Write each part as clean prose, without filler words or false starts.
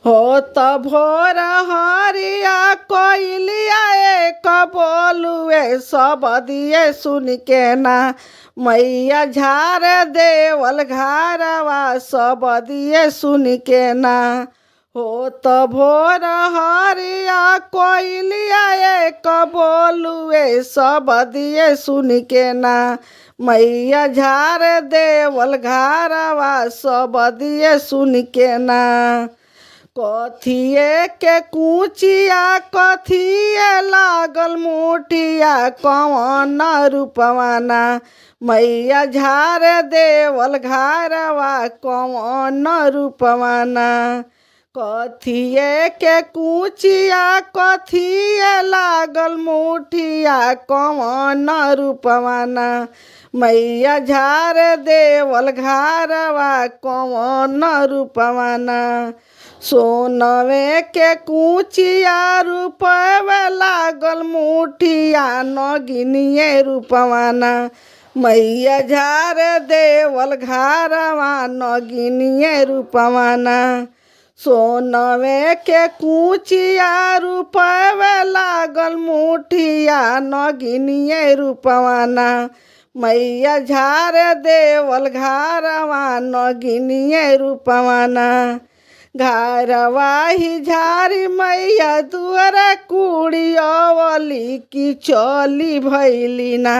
हो त भोर हरिया कोइलिया एक बोलुए सब दिए सुन के ना मैया झार देवल घारवा सब दिए सुन के ना हो त भोर हरिया कोइलिया एक बोलुए सब दिए सुन के ना मैया झार देवल घारवा सब दिए सुन के ना कथिए के कुचिया कथिए लागल मुठिया कौन रूपवाना मैया झार देवल घारवा कौन रूपवाना कथिए के कुचिया कथिए लागल मुठिया कौन रूपवाना मैया झार देवल घारवा कौन रूपवाना सोनवे के कुचिया रूपवे लागल मुठिया नगिनिए रूपवाना मैया झार देवल घारवा नगिनिए रूपवाना सोनवे के कुचिया रूपवे लागल मुठिया नगिनिए रूपवाना मैया झार देवल घारवा नगिनिए रूपवाना घारवा ही झारी मैया दुआर कुड़ियवली की चली भैली ना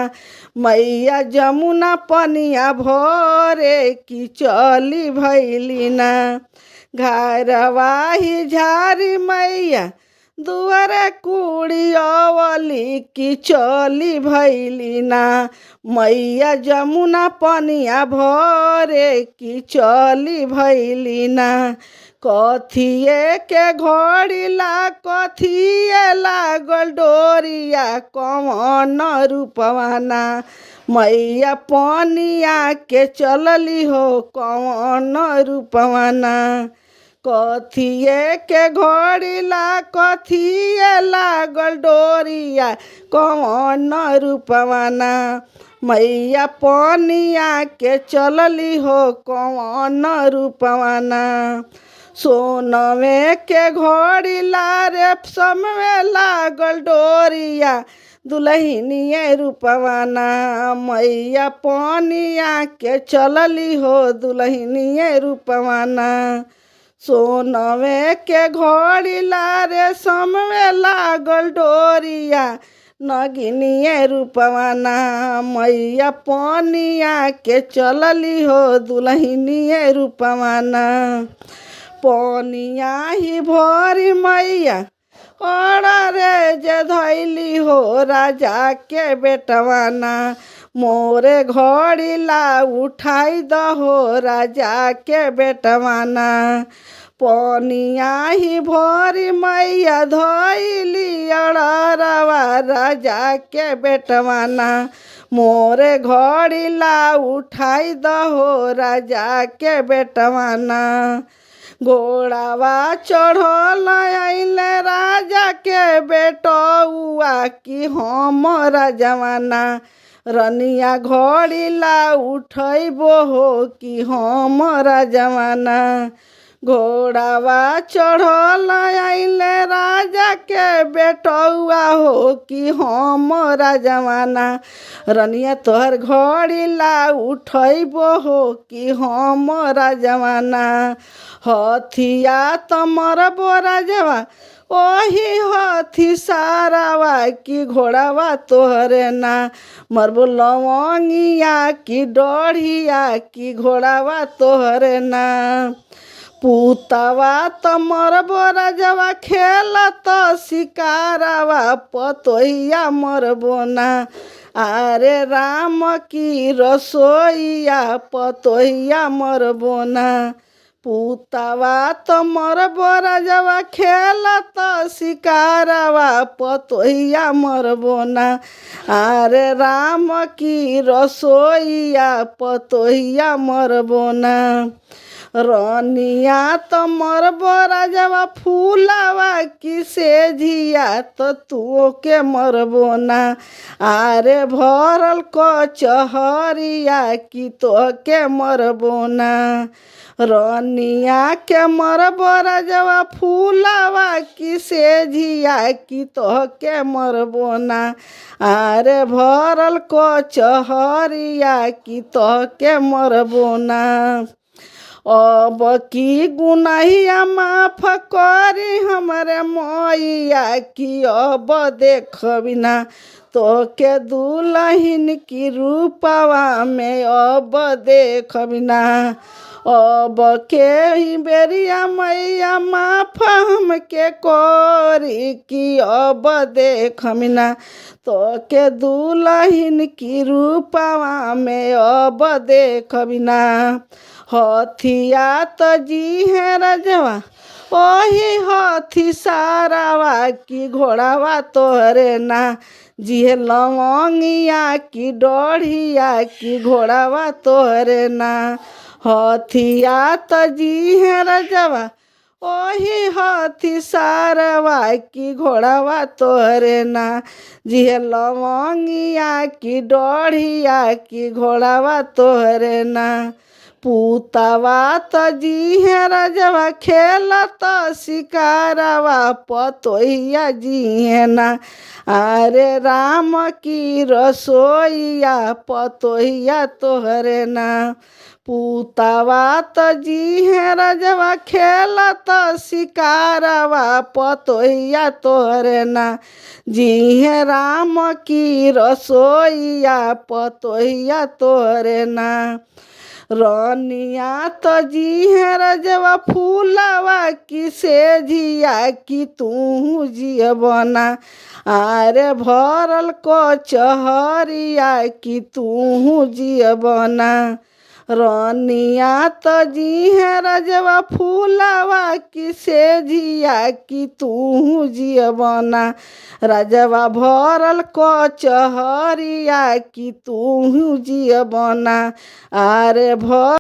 मैया जमुना पनिया भरे की चली भैली ना घारवा ही झारी मैया दुआर कुड़ियवली की चली भैली ना मैया जमुना पनिया भरे की चली भैली ना कथिए के घड़ीला कथिए लागल डोरिया कौन रूपवाना मैया पनिया के चलली हो कौन रूपवाना कथिए के घड़ीला कथिए लागल डोरिया कौन रूपवाना मैया पनिया के चलली हो कौन रूपवाना सोनवे के घड़ीला रेशम में लागल डोरिया दुल्हनिए रूपवाना मैया पनिया के चलली हो दुल्हनिए रूपवाना सोनवे के घड़ीला रेशम में लागल डोरिया नगिनिए रूपवाना मैया पनिया के चलली हो दुल्हनिए रूपवाना पनिया ही भरी मैया और रे जे धैली हो राजा के बेटवाना मोरे घड़ीला उठाई दहो राजा के बेटवाना पनिया ही भरी मैया धैली अड़रवा राजा के बेटवाना मोरे घड़ीला उठाई दहो राजा के बेटवाना घोड़ावा चढ़ल आइले राजा के बेटौआ कि हमरा जवाना रनिया घड़ीला उठैबो हो कि हमरा जवाना घोड़ावा चढ़ल आइले राजा के बेटौआ हो कि हमरा जवाना रनिया तोहर घड़ीला उठैबो हो कि हमरा जवाना हथिया तमर बोरा जवा ओही हथी सारावा की घोड़ावा तोहरे ना मरबो लवंगिया की डढ़िया की घोड़ावा तोहरे ना पूतवा तमर बोरा जवा खेलत शिकारावा पतोहिया मरबो ना आरे राम की रसोईया पतोहिया मरबो ना पूतवा तमर बोरा जवा खेलत शिकारावा पतोहिया मरबो ना आरे राम की रसोईया पतोहिया मरबो ना रनिया तो मरबो राजवा फूलावा की से झिया तो तू के मरबो ना। आरे भरल कचहरिया की तो के मरबो ना। रनिया के मरबो राजवा फूलावा की से झिया की तो के मरबो ना। आरे भरल कचहरिया की तो के मरबो ना। अब की गुनहिया माफ करी हमरे मैया की अब देखबी ना। तो के दुल्हन की रूपवा में अब देखबी ना। अब के ही बेरिया मैया माफ हमके करी की अब देखबी ना। तो के दुल्हन की रूपवा में अब देखबी ना। हथिया तो जी है रजवा ओही हथी सारावा की घोड़ावा तोहरे ना। जी है लवंगिया की डढ़िया की घोड़ावा तोहरे ना। हथिया तो जी है रजवा ओही हथी सारवा की घोड़ावा तोहरे ना। जी है लवंगिया की डढ़िया की घोड़ावा तोहरे ना। पूतवा तो जी है रजवा खेलत शिकारवा पतोहिया जी है ना। अरे राम की रसोईया पतोहिया तोहरे ना। पूतवा तो जी है रजवा खेलत शिकारवा पतोहिया तोहरे ना। जी है राम की रसोईया पतोहिया तोहरे ना। रनिया तो जी है रजवा फूलावा की से झिया की तू जियबना। आरे भरल कचहरिया की तू जियबना। रनिया तो जी है रजवा फूलावा की से झिया की तू जियबना। रजवा भरल कचहरिया की तू जियबना। आरे